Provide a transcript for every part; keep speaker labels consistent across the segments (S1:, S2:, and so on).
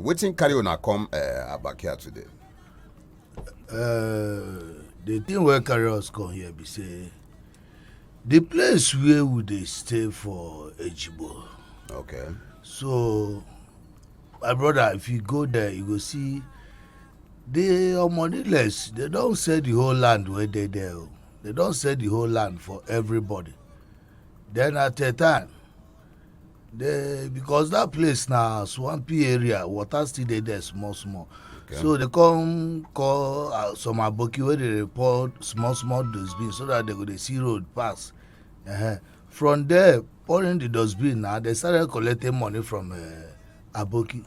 S1: Wetin carry una come Abakia today?
S2: The thing wey carry us come here be say the place where we dey stay for Ejigbo.
S1: Okay.
S2: So my brother, if you go there, you go see the Onile, they don sell the whole land wey dey there. They don sell the whole land for everybody. Then at a time, because that place na swampy area, water still dey there small small. Okay. So they come call some aboki wey dey report small dustbin so that they go dey see road pass. From there, pouring the dustbin now, they started collecting money from aboki.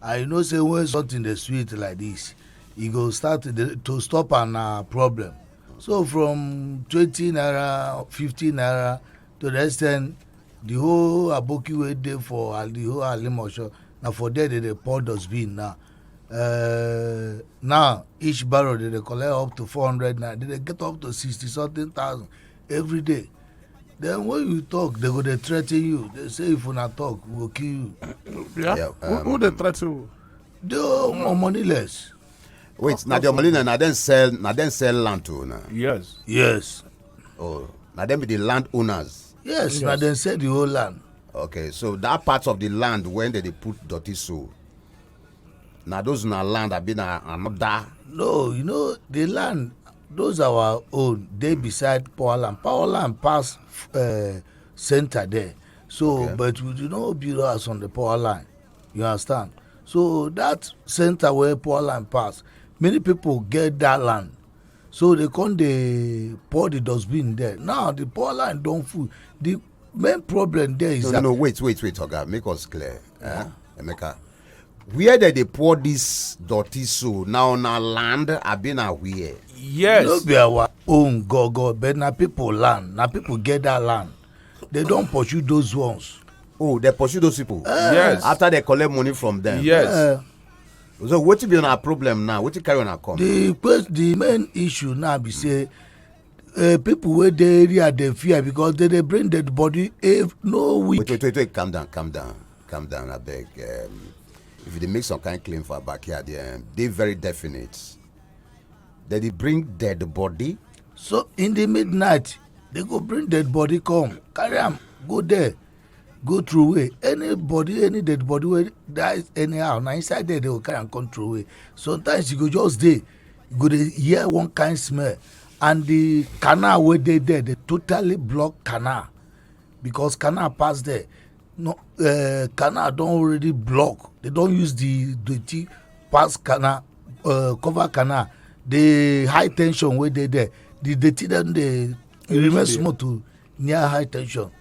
S2: And you know say when something dey sweet like this, e go start to stop an problem. So from 20 naira, 15 naira to the extent the whole aboki wey dey for the whole alimosho, na for there they dey pour dustbin now. Now each barrel they dey collect up to 400 naira. They dey get up to 60 something thousand every day. Then when you talk, they go dey threaten you. They say if una talk, we go kill you.
S3: Yeah. Who they threaten you?
S2: The money less.
S1: Wait, na the money na dem sell land to una.
S3: Yes.
S1: Oh, na dem be the land owners.
S2: Yes. Na dem sell the whole land.
S1: Okay, so that part of the land when they put dirty so. Now those na land have been another.
S2: No, you know the land, those are our own. They beside power land. Power land pass center there. So, okay. But we do not build us on the power line. You understand? So that center where power line pass, many people get that land. So they come they pour the dustbin there. Now the power line don't full. The main problem there is
S1: no, wait, Oga, make us clear. Emeka. Where did they pour this dirty so now land have been aware?
S3: Yes.
S2: No be our own go, but now people land. Now people get that land. They don't pursue those ones.
S1: Oh, they pursue those people?
S3: Yes.
S1: After they collect money from them?
S3: Yes.
S1: So what will be on our problem now? What will carry on our come?
S2: The main issue now be say people where the area they fear because they bring dead body no week.
S1: Wait, calm down, I beg. If they make some kind of claim for a backyard, they very definite. That they bring dead body.
S2: So in the midnight, they go bring dead body come, carry them, go there, go through way. Any dead body where dies anyhow, now inside there they will carry and come through way. Sometimes you go just there, you go to hear one kind smell, and the canal where they there, they totally block canal because canal pass there. No, canal don't already block. They don't use the dirty pass canal, cover canal. The high tension where they there, the dirty then they remain small to near high tension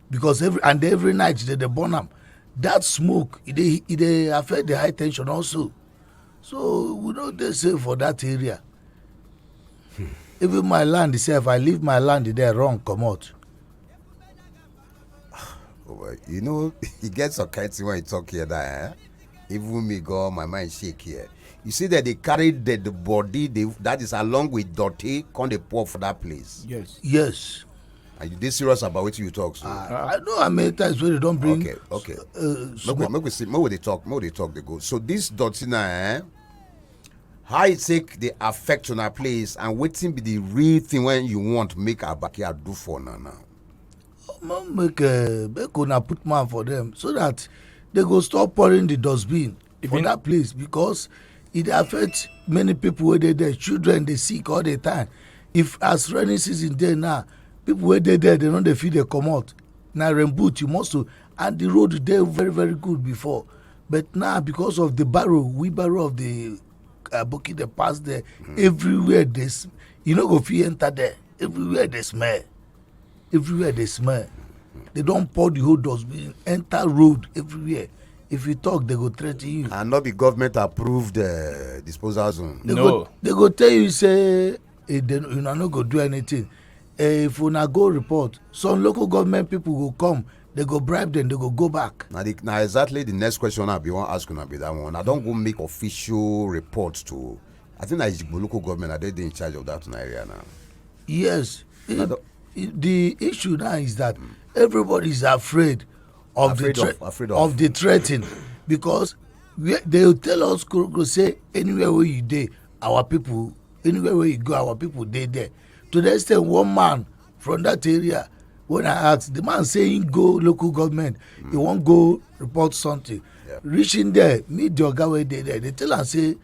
S2: because every night they burn them. That smoke it affect the high tension also. So we know they say for that area. Even my land itself, I leave my land there wrong come out.
S1: You know, he gets some kind of thing when you talk here that even me go, my mind shake here. You see that they carry the body that is along with dirty, come they pour for that place.
S2: Yes.
S1: Are you this serious about what you talk? So?
S2: I know how many times when they don't bring.
S1: Okay. Make we see. More they talk. They go. So this dirty now, how it take the affect on a place and waiting be the real thing when you want to make a backyard do for now.
S2: Make una put man for them so that they go stop pouring the dustbin for that place because it affects many people where they there. Children they sick all the time. If as rainy season there now, people where they there they know they feel they come out. Now rain boot you must to, and the road there very very good before, but now because of the wheelbarrow of the aboki they pass there everywhere this you know go fit enter there everywhere they smell. They don't pour the whole dustbin, enter road everywhere. If you talk, they go threaten you.
S1: And not the government approved disposal zone.
S2: They go tell you say you not go do anything. If you not go report, some local government people will come. They go bribe them. They go back.
S1: Now exactly the next question I be want ask you be that one. I don't go make official reports to. I think that Ejigbo local government are they in charge of that area now.
S2: Yes. The issue now is that everybody is afraid of the threatening because they will tell us go say anywhere where you dey our people, anywhere where you go our people dey there. To the extent one man from that area, when I ask the man saying go local government, he wan go report something. Reaching there, meet the oga wey dey there, they tell am say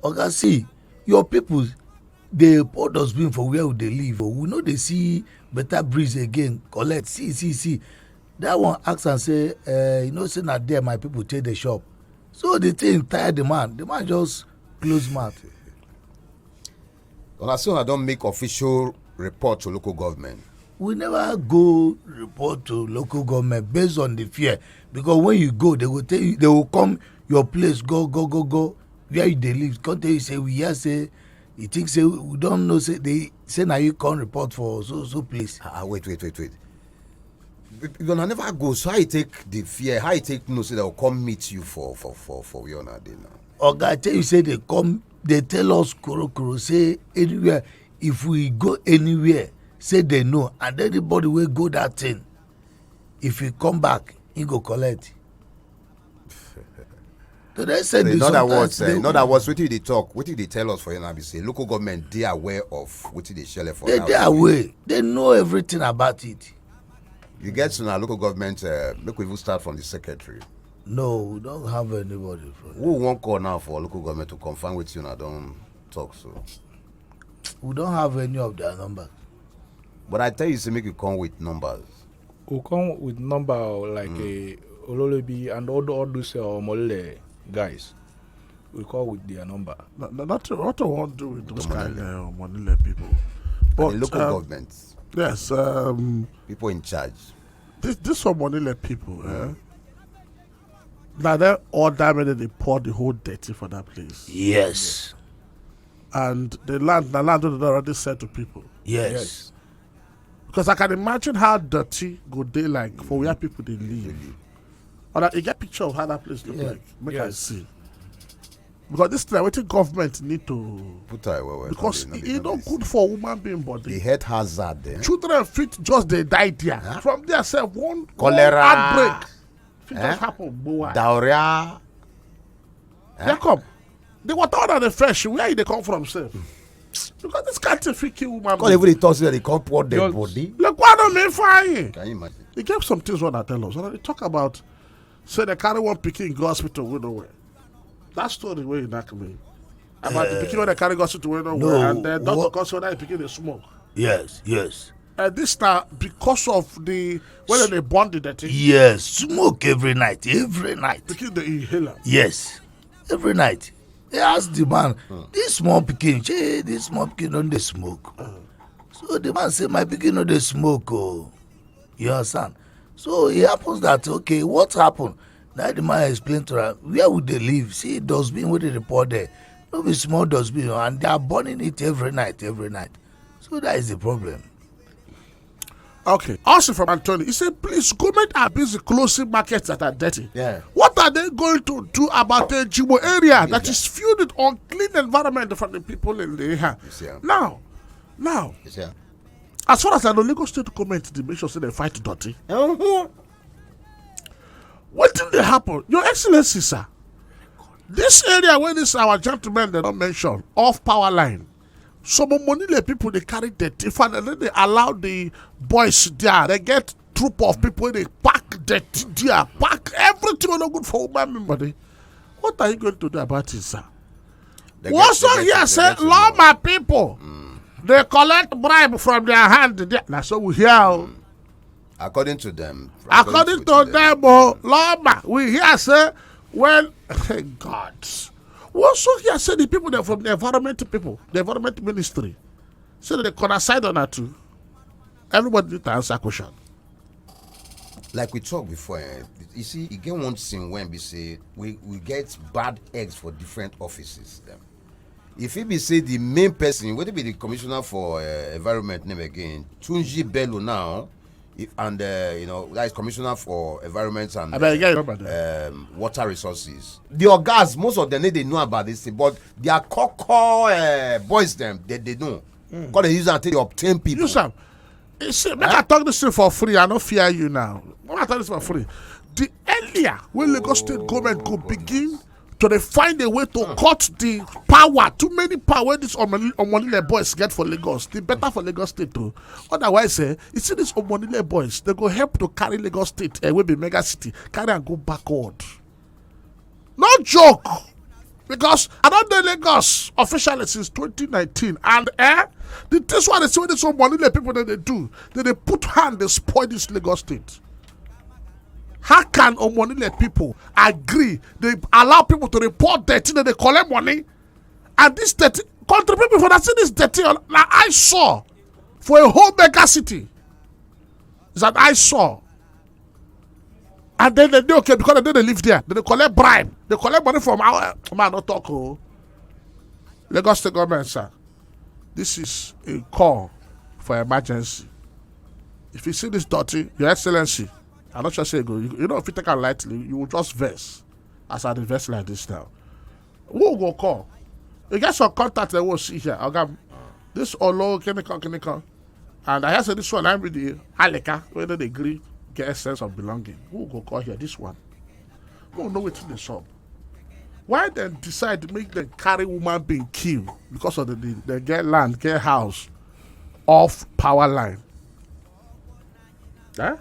S2: oga see your people dey pour dustbin for where we dey live o, we no dey see better breeze again collect see. That one ask am say you know say na there my people take the shop. So the thing tire the man just close mouth.
S1: Una say una don make official report to local government.
S2: We never go report to local government based on the fear, because when you go they will tell you, they will come your place go where you dey live, come tell you say we hear say you think say we don't know say they say na you come report for so place.
S1: Wait. Una never go, so how you take the fear, how you take know say they will come meet you for where una dey now?
S2: Oga, I tell you say they come, they tell us koro say anywhere, if we go anywhere say they know, and anybody wey go that thing, if he come back he go collect. So they said
S1: in other words, wetin dey talk, wetin dey tell us for here now be say local government dey aware of wetin dey shele for now.
S2: They aware, they know everything about it.
S1: You get to now local government, make we even start from the secretary.
S2: No, we don't have anybody from
S1: who won't call now for local government to confirm with you and don't talk so.
S2: We don't have any of their numbers.
S1: But I tell you, say make you come with numbers.
S3: We'll come with number like a Ololobi and all those Omole guys. We call with their number.
S4: That's what I want to do with those kind of Onile people.
S1: But the local governments.
S4: Yes.
S1: People in charge.
S4: This some Onile people. Now they all diamond they pour the whole dirty for that place.
S2: Yes.
S4: And the land already said to people.
S2: Yes.
S4: Because I can imagine how dirty go they like for where people they live. Or that you get picture of how that place look like. Make I see. Because this thing, what the government need to
S1: put her away.
S4: Because it's not good for human being body.
S1: The head hazard there.
S4: Children fit just they die there. Huh? From there, say one
S1: cholera
S4: outbreak. Fit just happen.
S1: Diarrhea.
S4: They come. The water and the fresh, where they come from, sir? Because this can't fit kill human being.
S1: Because everybody talks that they can't pour their body.
S4: Look what I mean fine.
S1: Can you imagine?
S4: They gave some things what I tell us. And they talk about, say they carry one pikin go hospital, we nowhere. That story where you knock me. About the pikin when they carry go hospital, we nowhere. And then doctor comes when they pikin they smoke.
S2: Yes.
S4: And this now because of the when they bonded that thing.
S2: Yes, smoke every night.
S4: Pikin the inhaler.
S2: Yes, every night. They ask the man, this small pikin don't they smoke? So the man say, my pikin no dey smoke. Oh, you understand? So it happens that okay, what happened? Now the man explain to her where would they live? See dustbin where they report there. No be small dustbin, and they are burning it every night. So that is the problem.
S4: Okay. Also from Anthony, he said, please, government are busy closing markets that are dirty.
S1: Yeah.
S4: What are they going to do about the Ejigbo area that is filled with unclean environment from the people in the area? Now, as far as I know, Lagos State government, they make sure they fight dirty. What did they happen? Your Excellency, sir, this area where this our gentleman they don't mention, off power line, some Onile people they carry dirty and then they allow the boys there. They get troop of people they pack dirty there, pack everything not good for human body. What are you going to do about it, sir? What's on here say, law my people, they collect bribe from their hand. That's what we hear.
S1: According to them.
S4: According to them, law we hear say, well, thank God. Also, here say the people that from the environment people, the environment ministry, say they coincide on that too. Everybody need to answer question.
S1: Like we talked before, you see, you get one thing when we say we get bad eggs for different offices. Them. If it be say the main person, would it be the commissioner for environment name again, Tunji Bello now, and that is commissioner for environment and water resources. The organs, most of them they know about this thing, but their core boys them they know. Because they use it until they obtain people.
S4: You Sam, see, make I talk this thing for free. I don't fear you now. When I talk this for free, the earlier when Lagos State government could begin to they find a way to cut the power. Too many power these Onile boys get for Lagos. They better for Lagos State too. Otherwise, you see these Onile boys, they go help to carry Lagos State away be mega city, carry and go backward. No joke. Because I don't know Lagos officially since 2019, and this one is what this Onile people that they do. They put hand, they spoil this Lagos State. How can Onile people agree? They allow people to report dirty, then they collect money, and this dirty country people for that see this dirty. Like I saw for a whole mega city. Is that I saw, and then they do okay because they live there. Then they collect bribe. They collect money from our man. Not talk. Oh, Lagos State government, sir. This is a call for emergency. If you see this dirty, Your Excellency. I'm not sure say go. You know, if you take it lightly, you will just verse as I verse like this now. Who will go call? You get some contact that will see here. I got this Olo chemical. And I have said this one, I'm with the Aleka, whether they agree, get a sense of belonging. Who will go call here? This one. Who will know what's in the shop? Why then decide to make them carry woman being killed because of the get land, get house off power line? Huh?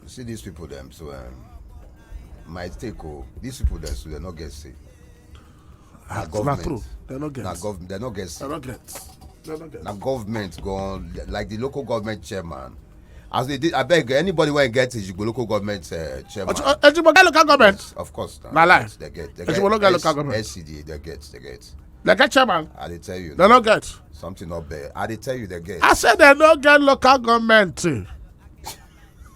S1: See these people them, so my take these people them, so they not get sick.
S4: Not true. They not get.
S1: They not get sick.
S4: They not get.
S1: Now government gone like the local government chairman. As they did, I beg anybody when get Ejigbo local government chairman.
S4: Ejigbo get local government.
S1: Yes, of course.
S4: Na lie.
S1: They get.
S4: Ejigbo local government.
S1: SCD. They get.
S4: They get chairman.
S1: I did tell you.
S4: They not get.
S1: Something not bad. I did tell you they get.
S4: I said they don't get local government.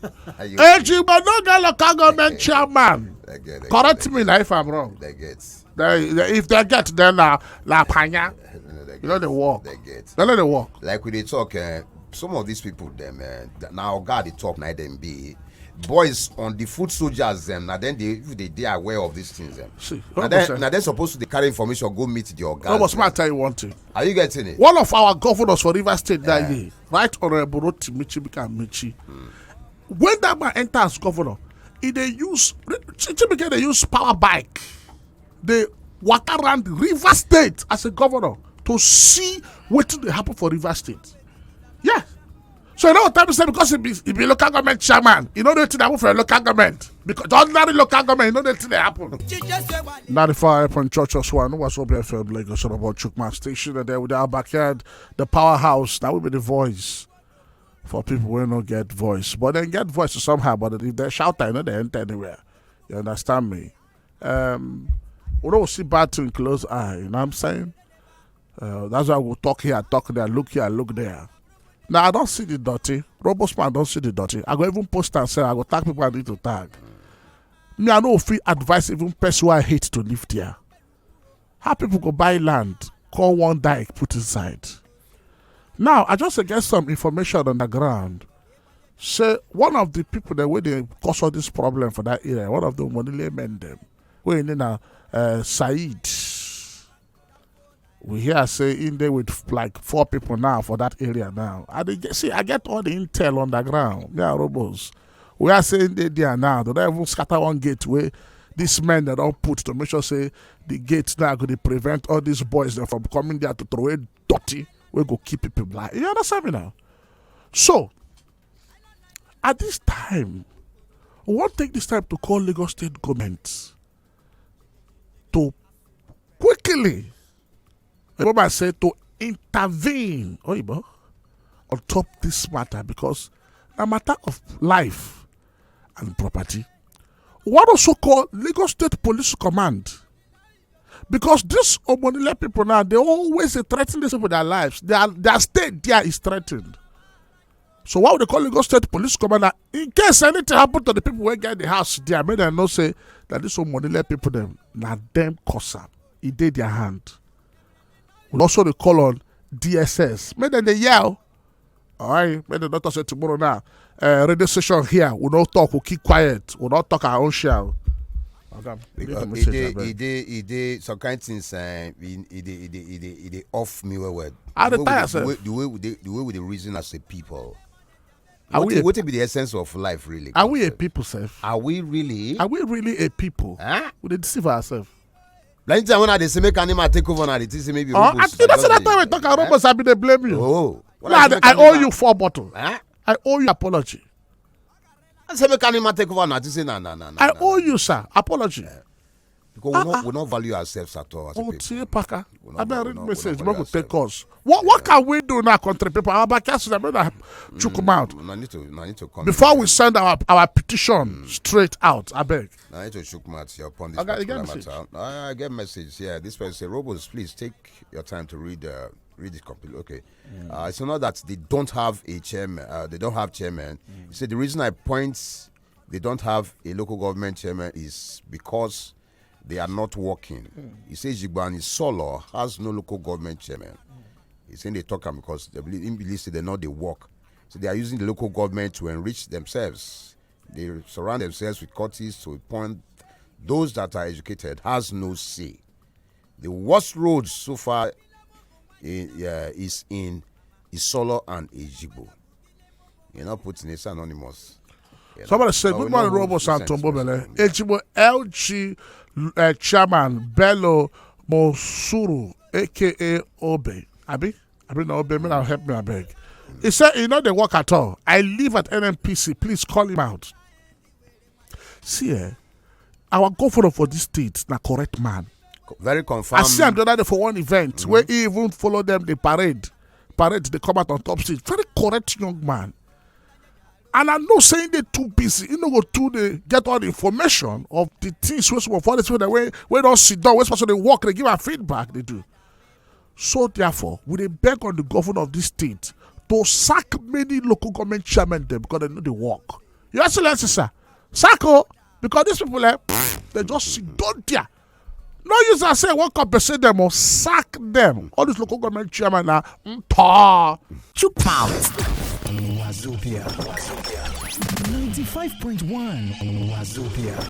S4: Ejigbo no get local government chairman. Correct me now if I'm wrong.
S1: They get.
S4: If they get, then la panya. You know they work.
S1: They get.
S4: They know they work.
S1: Like when they talk, some of these people them now God they talk now them be boys on the foot soldiers them now then they are aware of these things them.
S4: See,
S1: now they're supposed to carry information go meet the organs.
S4: I was smart tell you one thing.
S1: Are you getting it?
S4: One of our governors for Rivers State that year, Right Honorable Roti Michi became Michi. When that man enters as governor, they use power bike. They walk around Rivers State as a governor to see what they happen for Rivers State. Yeah. So you know what time say because he be local government chairman, you know the thing happen for a local government. Because the ordinary local government, you know the thing that happen. 95.1 one was OBFM Lagos about Chukma Station, and there with our backyard, the powerhouse. That will be the voice for people who don't get voice. But they get voice somehow, but if they shout, I know they enter anywhere. You understand me? We don't see bad to in close eye, you know what I'm saying? That's why we'll talk here, talk there, look there. Now, I don't see the dirty. Robosman don't see the dirty. I go even post and say, I go tag people I need to tag. Me, I know if we advise even person who I hate to live there. How people go buy land, call one dike, put inside. Now, I just get some information on the ground. Say, one of the people that way they cause all this problem for that area, one of them, Onile men them, we in Said. We hear say in there with like 4 people now for that area now. I get all the intel on the ground. Yeah, robots. We are saying they there now. They don't even scatter one gate where these men that don't put to make sure say the gates now going to prevent all these boys from coming there to throw away dirty. We go keep people blind. You understand me now? So at this time, we want to take this time to call Lagos State government to quickly, I say, to intervene on top this matter, because a matter of life and property. What also called Lagos State Police Command, because this Onile people now, they always threaten these people with their lives. Their state there is threatened. So what would they call Lagos State Police Command? In case anything happen to the people who get the house there, may they know say that this Onile people them cause am. It did their hand. We also they call on DSS. May they yell. All right. May they not say tomorrow now. Radio station here. We don't talk. We keep quiet. We don't talk our own share.
S1: He did some kind of things. He off me well.
S4: The way
S1: with the reason as a people. What will be the essence of life, really?
S4: Are we a people, sir?
S1: Are we really?
S4: Are we really a people?
S1: Huh?
S4: We deceive ourselves.
S1: Like when they say make animal take over, and it is maybe.
S4: Oh, that's that time we talk about robots. I be they blame you.
S1: Oh,
S4: I owe you 4 bottles.
S1: Huh?
S4: I owe you apology.
S1: I say make animal take over, and I say no.
S4: I owe you, sir, apology.
S1: Because we not value ourselves at all. As a people.
S4: See, Parker. I better read message.
S1: we
S4: We
S1: not
S4: will take us. What can we do now, country people? Our backyards, I better choke them out.
S1: I need to come
S4: Before we send our petition straight out, I beg.
S1: I need to shook mouth here upon this
S4: Okay,
S1: particular
S4: get
S1: matter. I get message. Yeah, this person say, Robots, please take your time to read this complete. Okay, it's not that they don't have a chairman. They don't have chairman. He said the reason I point they don't have a local government chairman is because they are not working. He says Ejigbo and Solo has no local government chairman. He's saying they talk because they believe they know they work. So they are using the local government to enrich themselves. They surround themselves with courtiers to appoint those that are educated has no say. The worst roads so far is in Isolo and Ejigbo. You're not putting it anonymous.
S4: Somebody said, good morning, Robots and Tombobele. Ejigbo LG chairman Bello Mosuru, a.k.a. Obe. Abi no Obe, may help me, I beg. He said, they work at all. I live at NNPC. Please call him out. See, our governor for this state na correct man.
S1: Very confirmed.
S4: I see him the other day for one event where he even follow them the parade. They come out on top stage. Very correct young man. And I'm not saying they're too busy. You know, go to the get all the information of the things for the way they don't sit down, where they walk, they give a feedback, they do. So therefore, we they beg on the governor of this state to sack many local government chairmen there because they know they work. Your Excellency, sir. Sacco, because these people they just sit down there. No use I say what compensate them or sack them. All these local government chairmen are
S5: Chook mouth. Wazobia 95.1 Wazobia.